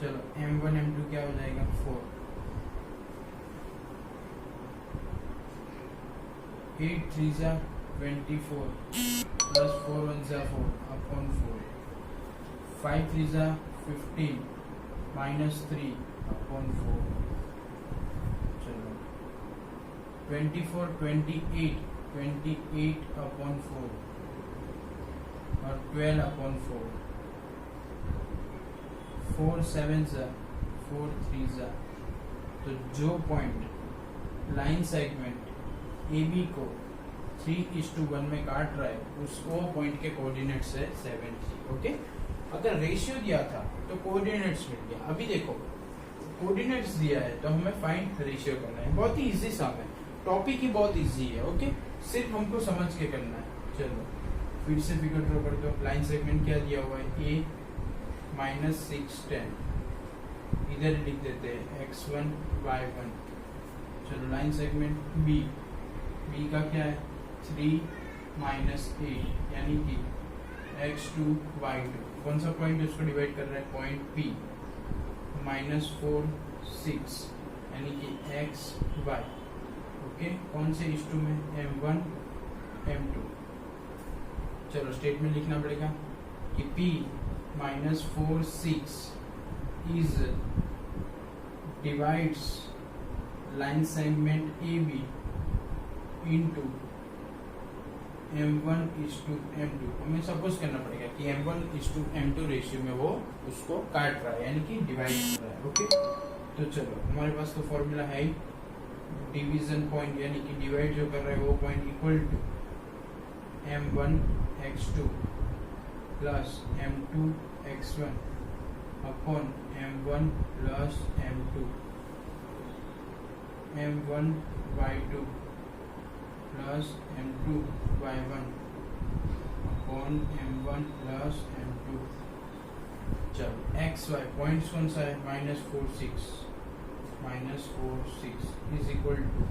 चलो m1 m2 क्या हो जाएगा 4, 8 3 जा 24 प्लस 4 1 जा 4 अपॉन 4, 5 3 जा 15 माइनस 3 अपॉन 4, चलो 24 28 अपॉन 4 और 12 अपॉन 4, 4 7 जा 4 3 जा, तो जो पॉइंट लाइन सेगमेंट AB को 3:1 में काट रहा है उसको पॉइंट के कोऑर्डिनेट्स है 7 3। ओके, अगर रेशियो दिया था तो कोऑर्डिनेट्स मिल गया। अभी देखो कोऑर्डिनेट्स दिया है तो हमें फाइंड रेशियो करना है। बहुत ही इजी सम है, टॉपिक ही बहुत इजी है। ओके, सिर्फ हमको समझ के करना है। चलो फिर से फिगर ड्रॉ करते हो। लाइन सेगमेंट क्या दिया हुआ है A -6 10, इधर लिख देते हैं x1 y1। चलो लाइन सेगमेंट B का क्या है 3 -8 यानी कि x2 y2। कौन सा पॉइंट उसको डिवाइड कर रहा है, पॉइंट P -4 6 यानी कि x y। ओके, कौन से इस2 में m1 m2। चलो स्टेटमेंट लिखना पड़ेगा कि P -4 6 is divides line segment AB into m1:m2। हमें सपोज करना पड़ेगा कि m1:m2 रेशियो में वो उसको काट रहा है यानी कि डिवाइड कर रहा है। ओके, तो चलो हमारे पास तो फॉर्मूला है डिवीजन पॉइंट यानी कि डिवाइड जो कर रहा है वो point equal to m1 x2 plus m2 x1 upon m1 plus m2 m1 y2 plus m2 y1 upon m1 plus m2। चलो एक्स वाई पॉइंट्स कौन सा है -4 6 is equal to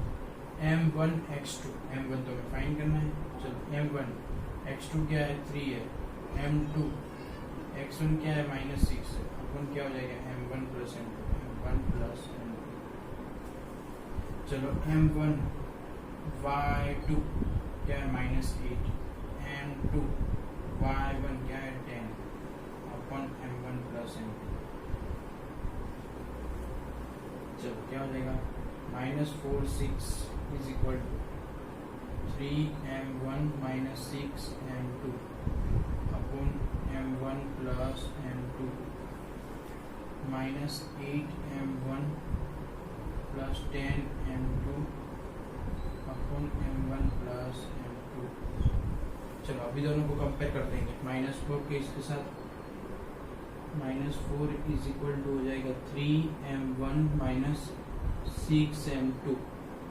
m1 x2। m1 तो हमें फाइंड करना है। चलो m1 x2 क्या है 3 है, m2 x1 क्या है -6 है, अपन क्या हो जाएगा m1 प्लस m2। चलो m1 y2 क्या है -8, m2 y1 क्या है 10 अपन m1 प्लस m2। चलो क्या हो जाएगा -4 6 is equal to 3m1 -6 m2 upon m1 plus m2 -8m1 plus 10m2 upon m1 plus m2। चलो अभी दोनों को कंपेयर कर देंगे। -4 के इसके साथ -4 इज इक्वल टू हो जाएगा 3m1 -6m2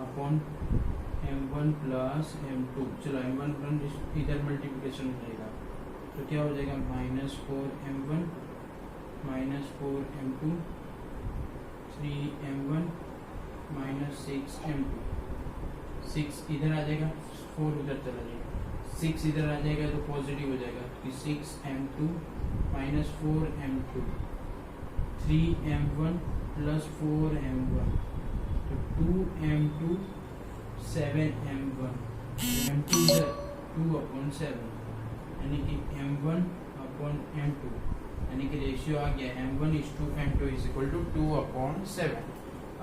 upon m1 plus m2। चलो m1 इधर मल्टीप्लिकेशन हो जाएगा तो क्या हो जाएगा -4m1 -4m2 3m1 -6m2। 6 इधर आ जाएगा, 4 उधर चला जाएगा, 6 इधर आ जाएगा तो पॉजिटिव हो जाएगा कि 6m2 -4m2 3m1 plus 4m1 तो 2m2 7m1 m2 इधर 2/7 यानी कि m1 अपॉन m2 यानी कि रेशियो आ गया m1:m2 इज इक्वल टू 2/7।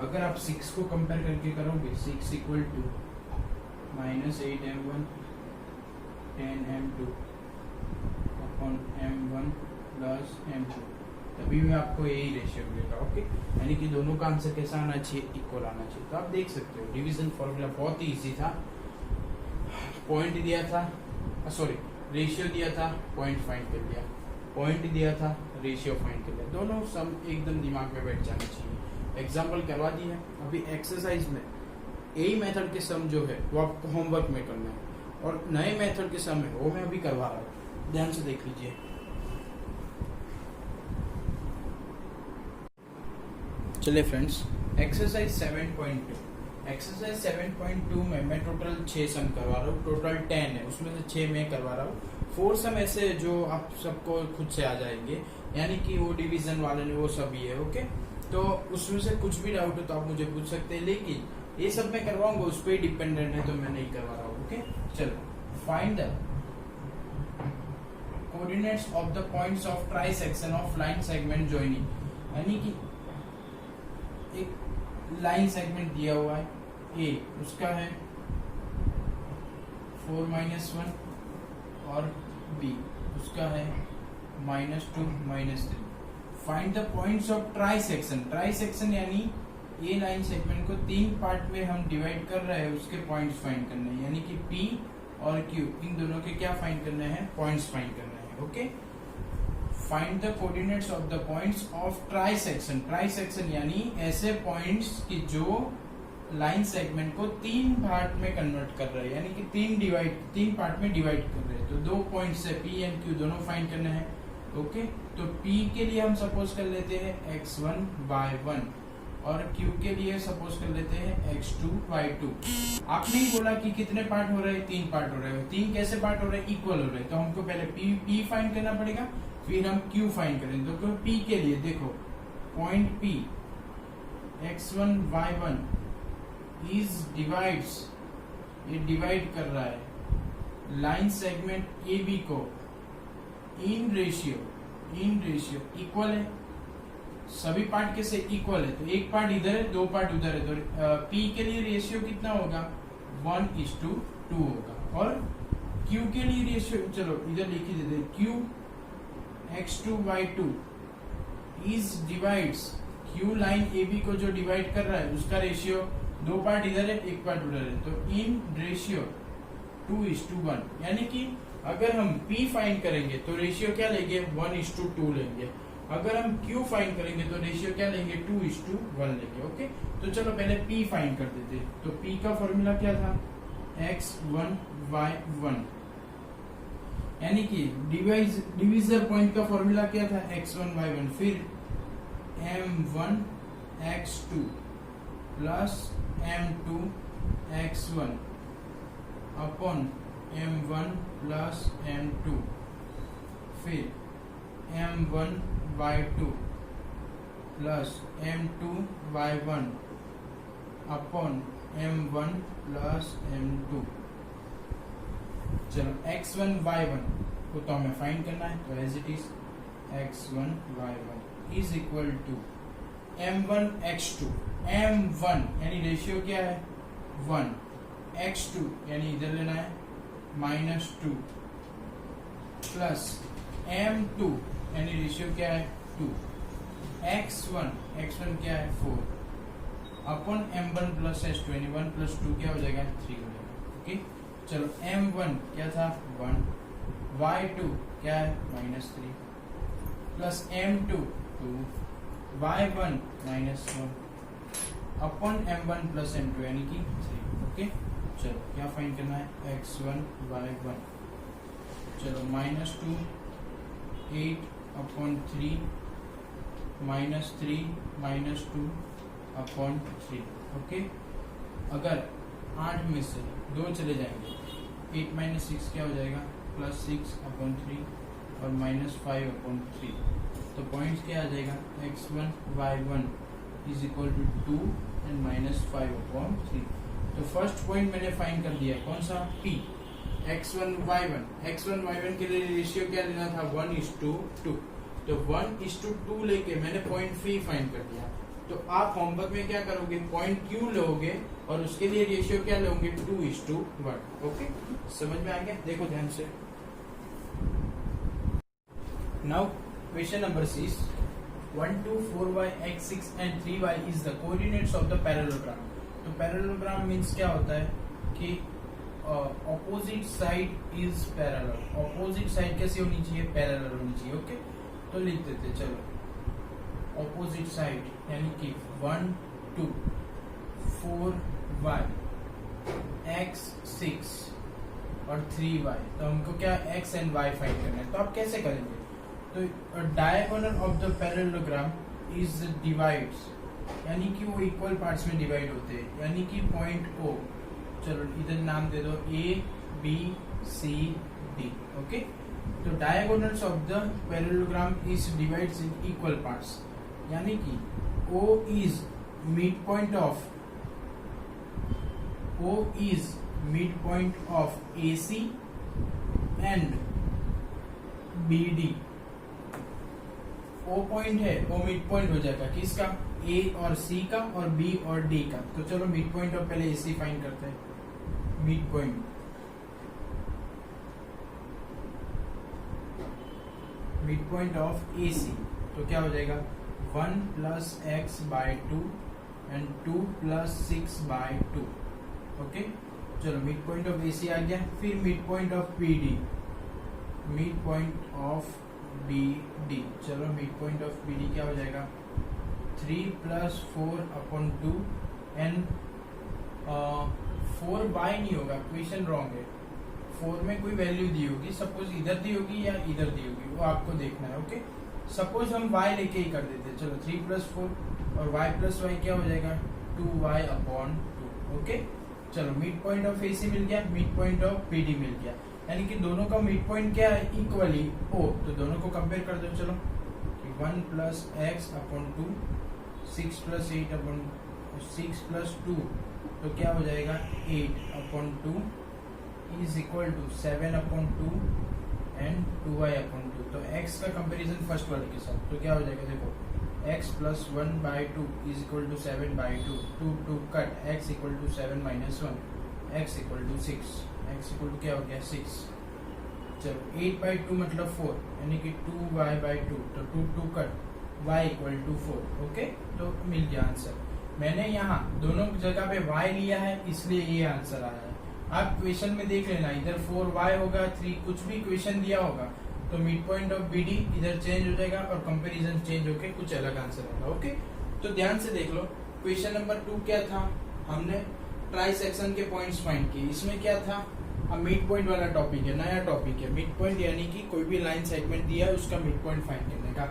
अगर आप 6 को कंपेयर करके करोगे 6 equal to -8m1 10m2 upon m1 plus m2 तभी में आपको यही रेशियो मिलेगा। ओके, यानी कि दोनों का आंसर कैसा आना चाहिए, इक्वल आना चाहिए। तो आप देख सकते हो डिवीजन फॉर्मूला बहुत ही इजी था। पॉइंट दिया था, सॉरी रेशियो दिया था, पॉइंट फाइंड कर लिया, पॉइंट दिया था, रेशियो फाइंड कर लिया। दोनों सम एकदम दिमाग में बैठ जाना चाहिए। एग्जाम्पल करवा दी है। अभी एक्सरसाइज में यही मेथड के सम जो है वो आपको होमवर्क में करना है और नए मेथड के सम है वो मैं अभी करवा रहा हूँ, ध्यान से देख लीजिए। चलिए फ्रेंड्स, एक्सरसाइज 7.2 एक्सरसाइज 7.2 में मैं टोटल 6 सम करवा रहा हूँ, टोटल 10 है, उसमें से 6 मैं करवा रहा हूँ। 4 सम ऐसे जो आप सबको खुद से आ जाएंगे, यानी कि वो डिवीजन वाले ने वो सभी है। ओके, तो उसमें से कुछ भी डाउट हो तो आप मुझे पूछ सकते हैं, लेकिन ये सब मैं करवाऊंगा उस पर डिपेंडेंट है, तो मैं नहीं करवा रहा हूँ। ओके, चलो, find the coordinates of the points of try section of line segment joining, यानी कि एक लाइन सेगमेंट दिया हुआ है ए, उसका है 4-1 और बी उसका है -2 -3। Find the points of try section. Try section यानी ए लाइन सेगमेंट को 3 पार्ट में हम डिवाइड कर रहे हैं, उसके पॉइंट्स फाइंड करने हैं, यानी कि पी और क्यू इन दोनों के क्या फाइंड करने हैं, पॉइंट्स फाइंड करने हैं। Okay, find the coordinates of the points of try section. Try section यानी ऐसे पॉइंट्स की जो लाइन सेगमेंट को 3 पार्ट में कन्वर्ट कर रहे हैं, यानी कि 3 पार्ट में डिवाइड कर रहे हैं। तो 2 पॉइंट्स है पी एंड क्यू, दोनों फाइंड करने हैं। ओके, तो पी के लिए हम सपोज कर लेते हैं x1 y1 और क्यू के लिए सपोज कर लेते हैं x2 y2। आपने ही बोला कि कितने पार्ट हो रहे हैं, 3 पार्ट हो रहे हैं। 3 कैसे पार्ट हो रहे हैं, इक्वल हो रहे हैं, तो हमको पहले पी फाइंड करना पड़ेगा, फिर हम क्यू फाइंड करेंगे। तो पी के लिए देखो, point P x1 y1 is divides, ये डिवाइड कर रहा है लाइन सेगमेंट ए बी को इन रेशियो इक्वल है, सभी पार्ट के से इक्वल है, तो एक पार्ट इधर है 2 पार्ट उधर है, तो पी के लिए रेशियो कितना होगा, 1:2 होगा। और क्यू के लिए रेशियो, चलो इधर लिख ही देते, Q x2 y2 is divides, Q line A B को जो डिवाइड कर रहा है उसका रेशियो, 2 पार्ट इधर है 1 पार्ट उधर है, तो इन रेशियो 2:1। यानी कि अगर हम P फाइंड करेंगे तो रेशियो क्या लेंगे, 1:2 लेंगे। अगर हम Q फाइंड करेंगे तो रेशियो क्या लेंगे, 2:1 लेंगे। ओके, तो चलो पहले P फाइंड कर देते। तो P का फॉर्मूला क्या था, x1 y1, यानी कि डिवीजर पॉइंट का फॉर्मूला क्या था, x1 y1, फिर m1 x2 plus m2 x1 upon m1 plus m2, फिर m1 y2 plus m2 y1 upon m1 plus m2। चलो x1 y1 को तो हमें फाइंड करना है, तो as it is x1 y1 is equal to m1 x2, m1 यानी ratio क्या है 1, x2 यानी इधर लेना है -2 प्लस m2 यानी रेशियो क्या है 2, x1 क्या है 4 अपॉन m1 प्लस s2 यानी 1 + 2 क्या हो जाएगा, 3 हो जाएगा। ओके, चलो m1 क्या था 1, y2 क्या है -3 plus m2 2, y1 -1 upon m1 plus m2 यानी कि 3। ओके, चलो क्या फाइंड करना है, x1 y1, चलो -2 8 अपॉन 3 -3 -2 अपॉन 3। ओके, अगर 8 में से 2 चले जाएंगे, 8 - 6 क्या हो जाएगा, +6 अपॉन 3 और -5 अपॉन 3। तो पॉइंट क्या आ जाएगा, x1 y1 is equal to 2 and -5 upon 3। तो फर्स्ट पॉइंट मैंने फाइंड कर दिया, कौन सा, P x1 y1 के लिए रेशियो क्या लेना था, 1:2। तो 1:2 लेके मैंने पॉइंट P फाइंड कर दिया। तो आप होमवर्क में क्या करोगे, पॉइंट Q लोगे और उसके लिए रेशियो क्या लोगे, 2:1। ओके, समझ में आ गया, देखो ध्यान से। Now question number 6, 1, 2, 4y, x, 6 and 3y is the coordinates of the parallelogram। तो पैरेललोग्राम मीन्स क्या होता है कि opposite side is parallel. Opposite side कैसे होनी चाहिए, पैरेलल होनी चाहिए। ओके, तो लिख देते, चलो ऑपोजिट साइड यानी कि 1, 2, 4y, x, 6 और 3y। तो हमको क्या x एंड y फाइंड करना है, तो आप कैसे करेंगे, तो diagonal of the parallelogram is divides यानी कि वो इक्वल पार्ट्स में डिवाइड होते हैं, यानी कि पॉइंट ओ, चलो इधर नाम दे दो A B C D. Okay, तो diagonals of the parallelogram is divides in equal parts, यानी कि O is mid point of AC and BD। O point है, वो मिड पॉइंट हो जाएगा किसका, A और C का और B और D का। तो चलो मिड पॉइंट ऑफ पहले AC फाइंड करते हैं। मिड पॉइंट ऑफ AC, तो क्या हो जाएगा 1 plus x by 2 and 2 plus 6 by 2। Okay, चलो मिड पॉइंट ऑफ AC आ गया। फिर मिड पॉइंट ऑफ BD, चलो मिड पॉइंट ऑफ BD क्या हो जाएगा 3 प्लस 4 अपॉन 2 एंड 4 बाय नहीं होगा, क्वेश्चन रॉन्ग है। 4 में कोई वैल्यू दी होगी, सपोज इधर दी होगी या इधर दी होगी, वो आपको देखना है। ओके, सपोज हम y लेके ही कर देते हैं। चलो 3 प्लस 4 और y प्लस वाई क्या हो जाएगा 2y अपॉन 2। ओके, चलो मिड पॉइंट ऑफ AC मिल गया, मिड पॉइंट ऑफ BD मिल गया, यानी कि दोनों का मिड पॉइंट क्या है इक्वली O। तो दोनों को कंपेयर कर दो। चलो 1 plus x upon 2, 6 plus 8 upon 6 plus 2, तो क्या हो जाएगा 8 अपॉन 2 is equal to 7 upon 2 and 2y upon 2। तो x का कंपैरिजन फर्स्ट वाले के साथ, तो क्या हो जाएगा देखो x plus 1 by 2 is equal to 7 by 2, 2 cut, x equal to 7 minus 1, x equal to 6, x equal to क्या हो गया 6। चलो 8 बाई 2 मतलब 4, यानी कि 2y बाई 2, तो 2 cut, y equal to 4। Okay, तो मिल गया आंसर। मैंने यहाँ दोनों जगह पे y लिया है, इसलिए ये आंसर आया है। आप क्वेश्चन में देख लेना, इधर 4y होगा, 3 कुछ भी क्वेश्चन दिया होगा, तो मिड पॉइंट ऑफ BD इधर चेंज हो जाएगा और कंपैरिजन चेंज होके कुछ अलग आंसर होगा। ओके, तो ध्यान से देख लो। क्वेश्चन नंबर 2 क्या था, हमने ट्राई सेक्शन के पॉइंट्स फाइंड किए। इसमें क्या था, अब मिड पॉइंट वाला टॉपिक है, नया टॉपिक है मिड पॉइंट, यानी कि कोई भी लाइन सेगमेंट दिया है उसका मिड पॉइंट फाइंड करने का।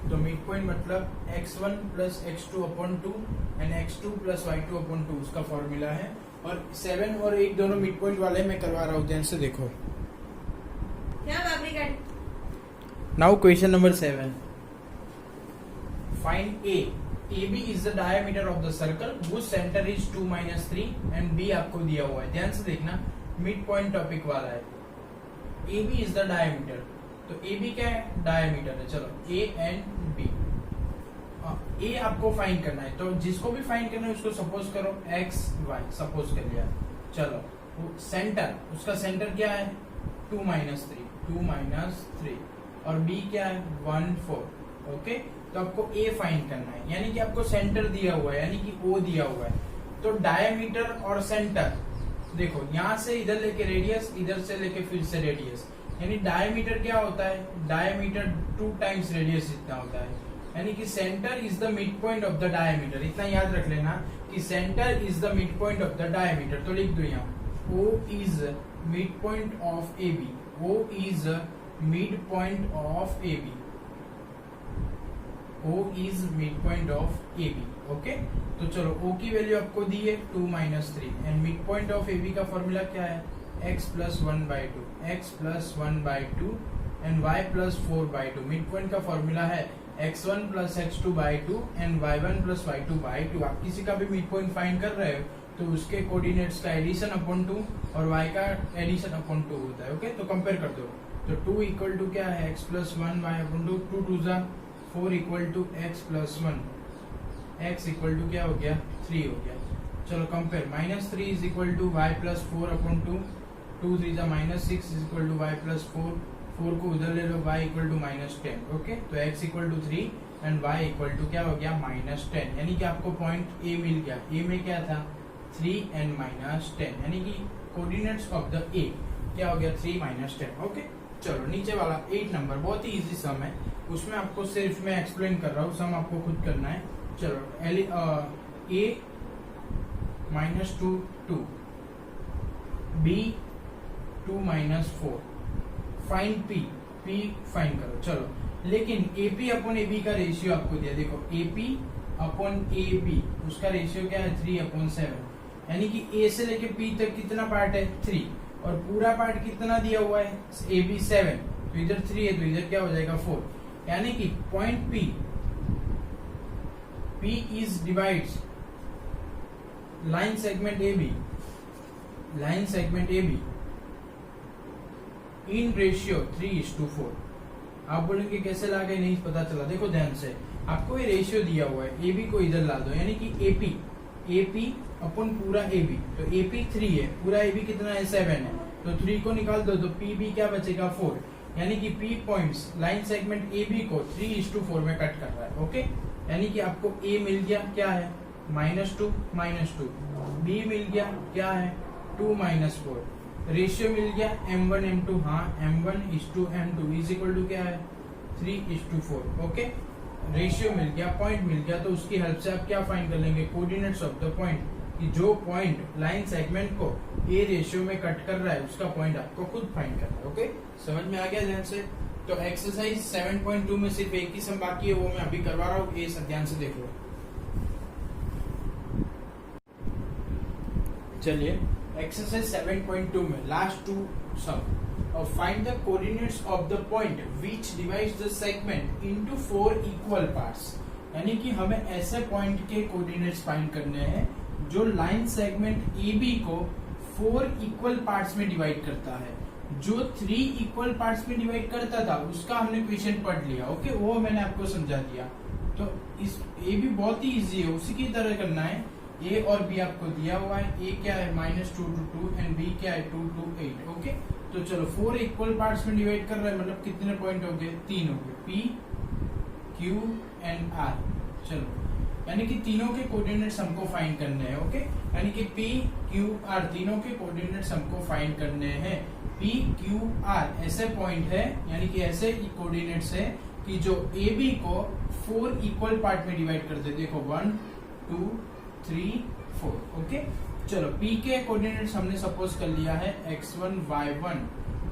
तो मिड पॉइंट मतलब x1 plus x2 upon 2 and x2 plus y2 upon 2 उसका फॉर्मूला है। और 7 और 8 दोनों मिड पॉइंट वाले मैं करवा रहा हूँ, ध्यान से देखो। Now question number 7, find A। AB is the diameter of the circle whose center is 2 minus 3 and B आपको दिया हुआ है। ध्यान से देखना, मिड पॉइंट टॉपिक वाला है। AB is the diameter, तो AB क्या है डायमीटर है। चलो A and B, A आपको फाइंड करना है, तो जिसको भी फाइंड करना है उसको सपोज करो x y सपोज कर लिया। चलो सेंटर, उसका सेंटर क्या है 2 माइनस 3 और B क्या है 1 4। ओके, तो आपको A फाइंड करना है, यानी कि आपको सेंटर दिया हुआ है, यानी कि O दिया हुआ है। तो डायमीटर और सेंटर देखो, यहाँ से इधर लेके रेडियस, इधर से लेके फिर से रेडियस, यानी डायमीटर क्या होता है, डायमीटर 2 टाइम्स रेडियस जितना होता है, यानी कि centre is the mid point of the diameter. इतना याद रख लेना कि centre is the mid point of the diameter. तो लिख दो यहाँ O is mid point of AB, O is mid point of AB, O is mid point of AB। Okay, तो चलो O की वैल्यू आपको दी है 2 minus 3 and mid point of AB का फॉर्मूला क्या है x plus 1 by 2, x plus 1 by 2 and y plus 4 by 2। Mid point का formula है x1 plus x2 by 2 and y1 plus y2 by 2। आप किसी का भी मिड पॉइंट फाइंड कर रहे हो तो उसके कोऑर्डिनेट्स का एडिशन अपॉन 2 और y का एडिशन अपॉन 2 होता है। ओके, तो कंपेयर कर दो। तो 2 इक्वल टू क्या है x प्लस 1 y अपॉन 2, 2 2 जा 4 equal to x plus 1, x equal to क्या हो गया 3 हो गया। चलो compare, minus 3 is equal to y plus 4 upon 2, 2 3 जा minus 6 is equal to y plus 4, 4 को उधर ले लो, y equal to minus 10। Okay, तो x equal to 3 and y equal to क्या हो गया माइनस 10, यानी कि आपको पॉइंट A मिल गया। A में क्या था 3 एंड माइनस 10, यानी कि कोऑर्डिनेट्स ऑफ द A क्या हो गया 3 माइनस 10। ओके, चलो नीचे वाला 8 नंबर बहुत ही इजी सम है, उसमें आपको सिर्फ मैं एक्सप्लेन कर रहा हूँ, सम आपको खुद करना है। चलो A minus 2 2, B 2 minus 4, find P find करो। चलो लेकिन AP अपॉन AB का रेशियो आपको दिया, देखो AP अपॉन ए बी, उसका रेशियो क्या है 3/7, यानी कि ए से लेके पी तक कितना पार्ट है 3, और पूरा पार्ट कितना दिया हुआ है ए बी 7, तो इधर 3 है तो इधर क्या हो जाएगा 4, यानी कि point P is divides line segment A be in ratio 3:4। आप बोलेंगे कैसे ला गए, नहीं पता चला, देखो ध्यान से, आपको ये रेशियो दिया हुआ है, ए बी को इधर ला दो, यानी कि एपी अपन पूरा ए बी, तो एपी 3 है, पूरा ए बी कितना है 7 है, तो 3 को निकाल दो तो पी बी क्या बचेगा 4, यानी कि P points line segment A B को 3:4 में कट कर रहा है। ओके, यानी कि आपको ए मिल गया क्या है -2, बी मिल गया क्या है 2 - 4, रेशियो मिल गया m1 m2, हाँ m1:m2 इज इक्वल टू क्या है 3:4। ओके, रेशियो मिल गया, पॉइंट मिल गया, तो उसकी हेल्प से आप क्या फाइंड कर लेंगे, कोऑर्डिनेट्स ऑफ द पॉइंट, कि जो पॉइंट लाइन सेगमेंट को ए रेशियो में कट कर रहा है उसका पॉइंट आपको खुद फाइंड करना है। ओके, समझ में आ गया ध्यान से। तो एक्सरसाइज 7.2 में सिर्फ एक ही सम बाकी है, वो मैं अभी करवा रहा हूँ, ये ध्यान से देख लो। चलिए एक्सरसाइज 7.2 में last 2 sum, find the coordinates of the point which divides the segment into 4 equal parts, यानी कि हमें ऐसे पॉइंट के कोऑर्डिनेट्स फाइंड करने हैं जो लाइन सेगमेंट ए बी को 4 इक्वल पार्ट्स में डिवाइड करता है। जो 3 इक्वल पार्ट्स में डिवाइड करता था उसका हमने क्वेश्चन पढ़ लिया। ओके, वो मैंने आपको समझा दिया। तो इस ए भी बहुत ही इजी है, उसी की तरह करना है। ए और बी आपको दिया हुआ है, ए क्या है -2 to 2 एंड बी क्या है 2 to 8। ओके, तो चलो 4 इक्वल पार्ट्स में डिवाइड कर रहे हैं, मतलब कितने पॉइंट हो गए 3 हो गए, पी क्यू एंड आर। चलो, यानी कि तीनों के कोऑर्डिनेट्स हमको फाइंड करने हैं। ओके, यानी कि पी क्यू आर तीनों के कोऑर्डिनेट्स हमको फाइंड करने हैं। पी क्यू आर ऐसे पॉइंट है, यानी कि ऐसे कोऑर्डिनेट्स है कि जो ए बी को 4 इक्वल पार्ट में डिवाइड कर दे। देखो 1 2 3 4। ओके, चलो पी के कोऑर्डिनेट्स हमने सपोज कर लिया है x1 y1,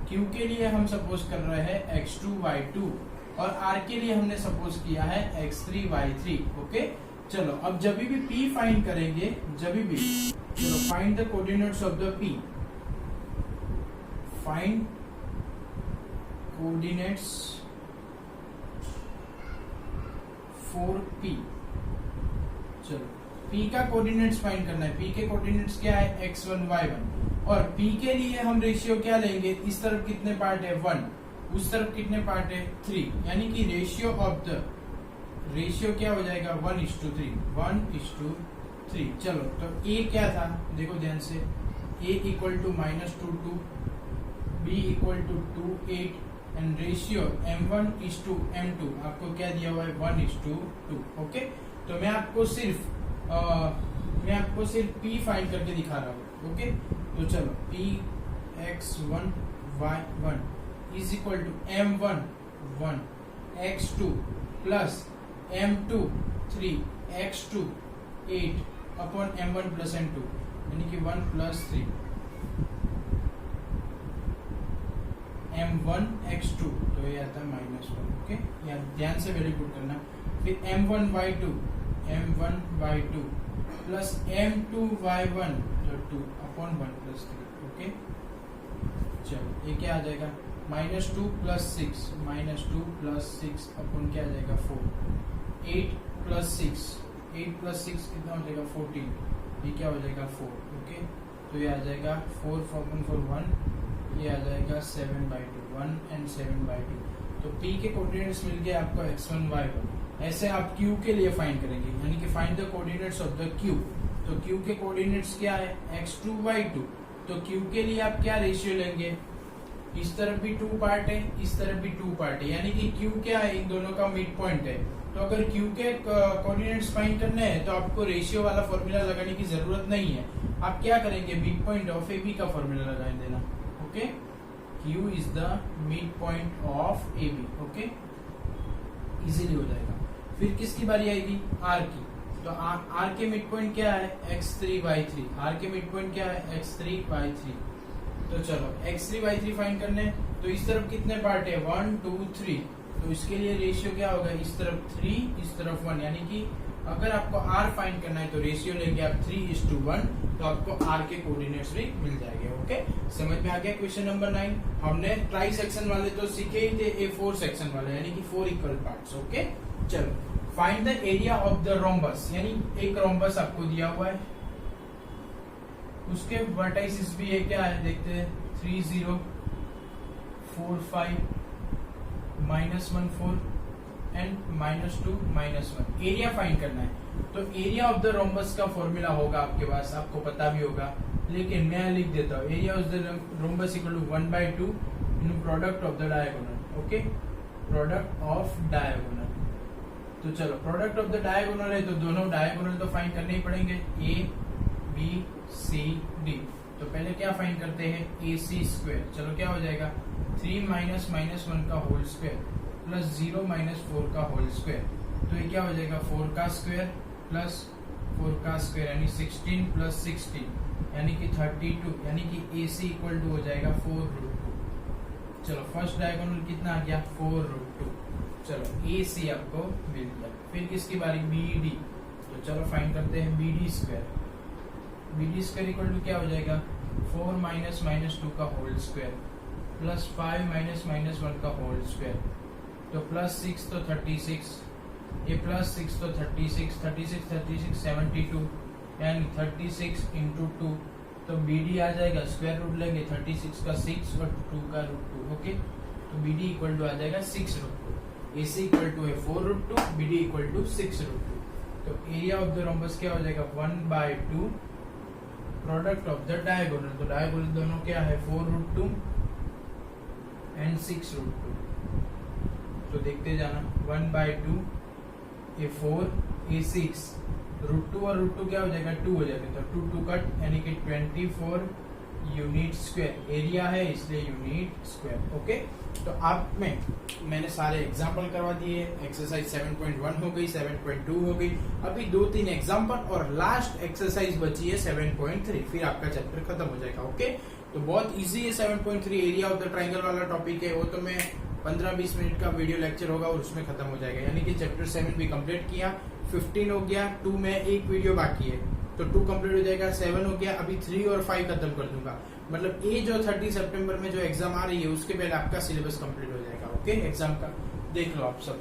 क्यू के लिए हम सपोज कर रहे हैं x2 y2, और आर के लिए हमने सपोज किया है x3 y3। ओके, चलो अब जब भी p फाइंड करेंगे, चलो find the coordinates of the p, find coordinates for p। चलो p का कोऑर्डिनेट्स फाइंड करना है। p के कोऑर्डिनेट्स क्या है x1 y1, और p के लिए हम रेशियो क्या लेंगे, इस तरफ कितने पार्ट है 1, उस तरफ कितने पार्ट है 3, यानी कि रेशियो क्या हो जाएगा 1:3। चलो तो a क्या था, देखो ध्यान से, a इक्वल टू -2 2, b इक्वल टू 2 8, एंड रेशियो m1:m2 आपको क्या दिया हुआ है 1:2। ओके, तो मैं आपको सिर्फ p फाइंड करके दिखा रहा हूँ। ओके, तो चलो p x1 y1 is equal to m1 1 x2 plus m2 3 x2 8 upon m1 plus m2, यानी कि 1 प्लस 3 m1 x2, तो ये आता है -1। ओके, यार ध्यान से वैल्यू पुट करना। फिर m1 y2 plus m2 y1, तो 2 अपॉन 1 प्लस 3। ओके, चलो ये क्या आ जाएगा -2 प्लस 6 अपॉन क्या आ जाएगा 4, 8 प्लस 6 कितना हो जाएगा 14, ये क्या हो जाएगा 4। ओके, तो ये आ जाएगा 4 अपॉन 4 1, ये आ जाएगा 7/2, 1 एंड 7/2। तो p के कोऑर्डिनेट्स मिल गए आपको x1 y1। ऐसे आप q के लिए फाइंड करेंगे, यानी कि find the coordinates of the q। तो q के कोऑर्डिनेट्स क्या है x2 y2, तो q के लिए आप क्या रेशियो लेंगे, इस तरफ भी 2 पार्ट है, इस तरफ भी 2 पार्ट है, यानी कि q क्या है, इन दोनों का मिड पॉइंट है। तो अगर q के कोऑर्डिनेट्स फाइंड करने हैं तो आपको रेशियो वाला फॉर्मूला लगाने की जरूरत नहीं है। आप क्या करेंगे, मिड पॉइंट ऑफ ab का फॉर्मूला लगा देना। Okay, q is the mid point of ab। Okay, easily हो जाएगा। फिर किसकी बारी आएगी, r की। तो r के मिड पॉइंट क्या है x3 y3, r के मिड पॉइंट क्या है x3 y3। तो चलो x3 y3 फाइंड करने, तो इस तरफ कितने पार्ट है 1 2 3, तो इसके लिए रेशियो क्या होगा, इस तरफ 3 इस तरफ 1, यानी कि अगर आपको आर फाइंड करना है तो रेशियो लेंगे आप 3:1, तो आपको आर के कोऑर्डिनेट्स भी मिल जाएंगे। ओके, समझ में आ गया। क्वेश्चन नंबर 9 हमने ट्राई सेक्शन वाले तो सीखे ही थे, A4 सेक्शन वाले यानी कि 4 इक्वल पार्ट्स। ओके, चलो find the area of the rhombus, यानी एक रोम्बस आपको दिया हुआ है, उसके वर्टाइसिस भी है, क्या है देखते हैं, 3 0 4 5 -1 4 एंड -2 -1। एरिया फाइंड करना है तो एरिया ऑफ द रोम्बस का फॉर्मूला होगा आपके पास, आपको पता भी होगा, लेकिन मैं लिख देता हूँ area of the rhombus equal to 1/2 in product of the diagonal. Okay, product of diagonal. तो चलो प्रोडक्ट ऑफ द डायगोनल है तो दोनों डायगोनल तो फाइंड करने ही पड़ेंगे, A B C D। तो पहले क्या फाइंड करते हैं, AC स्क्वायर। चलो क्या हो जाएगा, 3 -1 का होल स्क्वायर प्लस 0 -4 का होल स्क्वायर। तो ये क्या हो जाएगा, 4 का स्क्वायर प्लस 4 का स्क्वायर यानी 16 प्लस 16 यानी कि 32, यानी कि AC इक्वल टू हो जाएगा 4√2। चलो फर्स्ट डायगोनल कितना आ गया, 4√2। चलो AC आपको मिल गया। फिर किसकी बारी, BD। तो चलो फाइंड करते हैं BD square. BD square equal to क्या हो जाएगा, 4 -2 का होल स्क्वायर प्लस 5 -1 का होल स्क्वायर। तो प्लस 6 तो 36, ये प्लस 6 तो 36 72 यानी 36 इंटू 2। तो BD आ जाएगा, स्क्वायर रूट लेंगे 36 का 6 और 2 का √2। ओके, तो BD इक्वल टू आ जाएगा 6√2। AC इक्वल टू है 4√2, BD इक्वल टू 6√2। तो एरिया ऑफ द रोम्बस क्या हो जाएगा, 1/2 प्रोडक्ट ऑफ द डायगोनल। तो डायगोनल दोनों क्या है, 4√2 एंड 6√2। तो देखते जाना, 1/2 ये 4 ये 6 √2 और √2 क्या हो जाएगा, 2 हो जाएगा। तो 2 कट यानी कि 24 यूनिट स्क्वायर। एरिया है इसलिए यूनिट स्क्वायर। ओके, तो आप में मैंने सारे एग्जाम्पल करवा दिए। एक्सरसाइज 7.1 हो गई, 7.2 हो गई, अभी 2-3 एग्जाम्पल और लास्ट एक्सरसाइज बची है 7.3, फिर आपका चैप्टर खत्म हो जाएगा। ओके, तो बहुत इजी है 7.3, एरिया ऑफ द ट्राइंगल वाला टॉपिक है, वो तो मैं 15-20 मिनट का वीडियो लेक्चर होगा और उसमें खत्म हो जाएगा। यानी कि चैप्टर 7 भी कंप्लीट किया, 15 हो गया, 2 में एक वीडियो बाकी है तो 2 कंप्लीट हो जाएगा, 7 हो गया, अभी 3 और 5 खत्म कर दूंगा। मतलब ये जो 30 सितंबर में जो एग्जाम आ रही है उसके पहले आपका सिलेबस कंप्लीट हो जाएगा। ओके, एग्जाम का देख लो आप सब।